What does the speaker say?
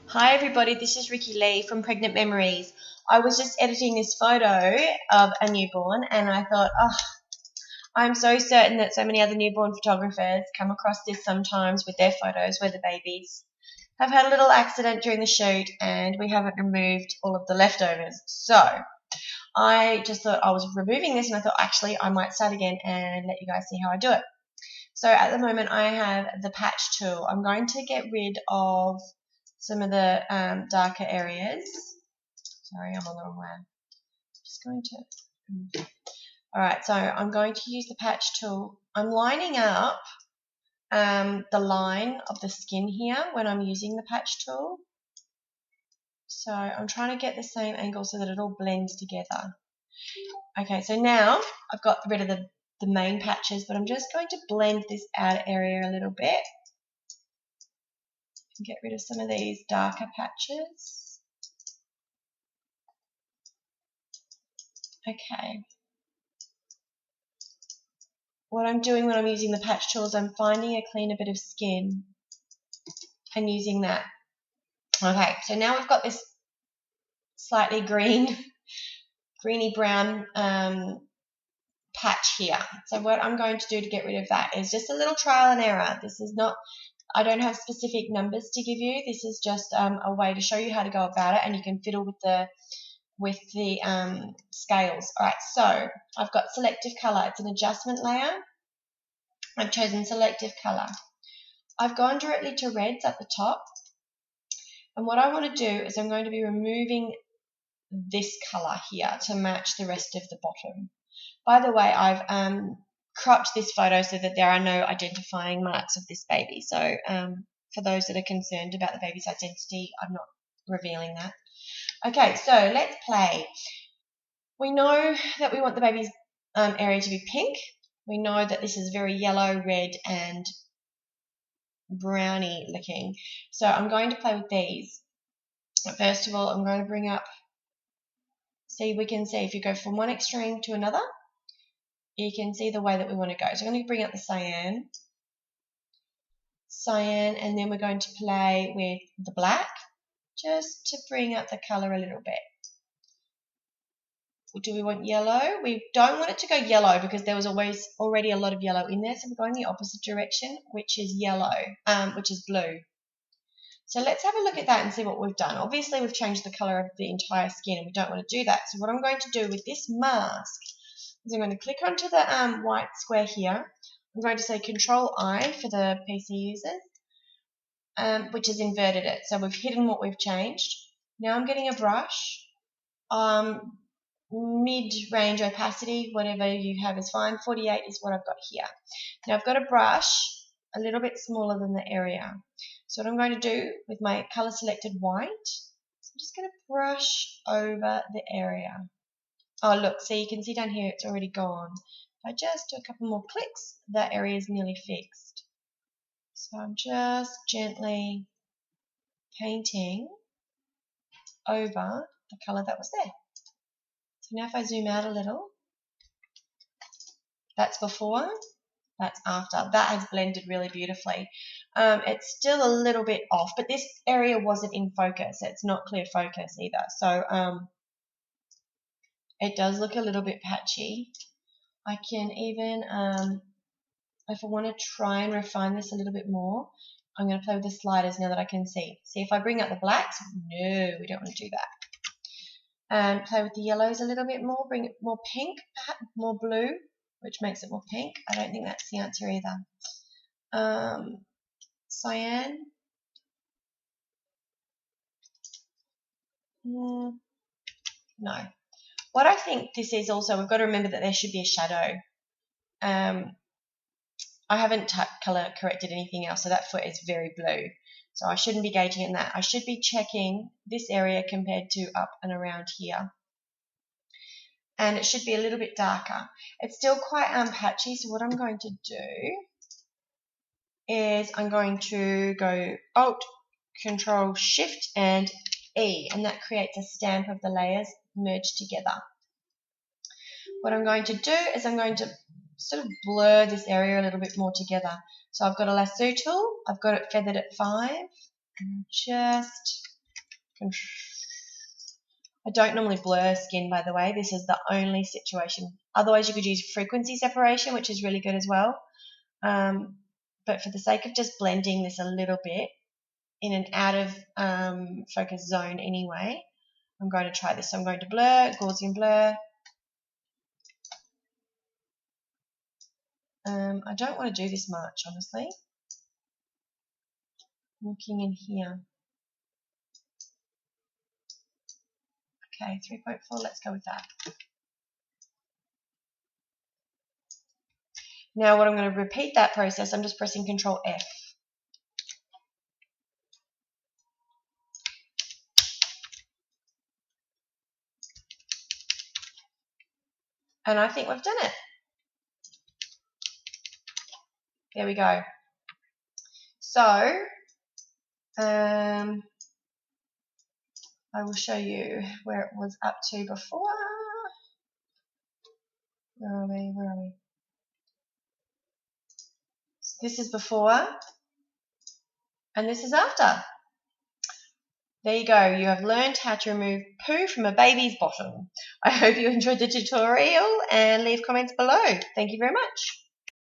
Hi everybody, this is Rikki-Lee from Pregnant Memories. I was just editing this photo of a newborn and I thought, I'm so certain that so many other newborn photographers come across this sometimes with their photos where the babies have had a little accident during the shoot and we haven't removed all of the leftovers. So I just thought I was removing this and I thought actually I might start again and let you guys see how I do it. So at the moment I have the patch tool. I'm going to get rid of some of the darker areas. Sorry, I'm on the wrong way. Just going to. Alright, so I'm going to use the patch tool. I'm lining up the line of the skin here when I'm using the patch tool. So I'm trying to get the same angle so that it all blends together. Okay, so now I've got rid of the main patches, but I'm just going to blend this outer area a little bit. Get rid of some of these darker patches. Okay. What I'm doing when I'm using the patch tool is I'm finding a cleaner bit of skin and using that. Okay, so now we've got this slightly greeny brown patch here. So what I'm going to do to get rid of that is just a little trial and error. This is not, I don't have specific numbers to give you. This is just a way to show you how to go about it, and you can fiddle with the scales. All right, so I've got selective color. It's an adjustment layer. I've chosen selective color. I've gone directly to reds at the top, and what I want to do is I'm going to be removing this color here to match the rest of the bottom. By the way, I've cropped this photo so that there are no identifying marks of this baby. So for those that are concerned about the baby's identity, I'm not revealing that. Okay, so let's play. We know that we want the baby's area to be pink. We know that this is very yellow, red, and browny looking. So I'm going to play with these. First of all, I'm going to bring up, we can see if you go from one extreme to another, you can see the way that we want to go. So I'm going to bring up the cyan, and then we're going to play with the black, just to bring up the color a little bit. Do we want yellow? We don't want it to go yellow because there was already a lot of yellow in there, so we're going the opposite direction, which is yellow, which is blue. So let's have a look at that and see what we've done. Obviously, we've changed the color of the entire skin, and we don't want to do that. So what I'm going to do with this mask is I'm going to click onto the white square here. I'm going to say Control-I for the PC users, which has inverted it. So we've hidden what we've changed. Now I'm getting a brush. Mid-range opacity, whatever you have is fine. 48 is what I've got here. Now I've got a brush a little bit smaller than the area. So what I'm going to do with my color selected white, I'm just going to brush over the area. Oh look, see, you can see down here it's already gone. If I just do a couple more clicks, that area is nearly fixed. So I'm just gently painting over the color that was there. So now if I zoom out a little, that's before, that's after. That has blended really beautifully. It's still a little bit off, but this area wasn't in focus. It's not clear focus either. So it does look a little bit patchy. I can even, if I want to try and refine this a little bit more, I'm going to play with the sliders now that I can see. See, if I bring up the blacks, no, we don't want to do that. And play with the yellows a little bit more, bring it more pink, more blue, which makes it more pink. I don't think that's the answer either. Cyan. No. What I think this is also, we've got to remember that there should be a shadow. I haven't color corrected anything else, so that foot is very blue. So I shouldn't be gauging it in that. I should be checking this area compared to up and around here. And it should be a little bit darker. It's still quite patchy, so what I'm going to do is I'm going to go Alt, Control, Shift, and E, and that creates a stamp of the layers merged together. What I'm going to do is I'm going to sort of blur this area a little bit more together. So I've got a lasso tool, I've got it feathered at 5, and just I don't normally blur skin, by the way. This is the only situation. Otherwise, you could use frequency separation, which is really good as well. But for the sake of just blending this a little bit in an out of focus zone anyway, I'm going to try this. So I'm going to blur, Gaussian blur. I don't want to do this much, honestly. Looking in here. Okay, 3.4, let's go with that. Now what I'm going to repeat that process, I'm just pressing Control F. And I think we've done it. There we go. So, I will show you where it was up to before. Where are we? Where are we? So this is before, and this is after. There you go. You have learned how to remove poo from a baby's bottom. I hope you enjoyed the tutorial and leave comments below. Thank you very much.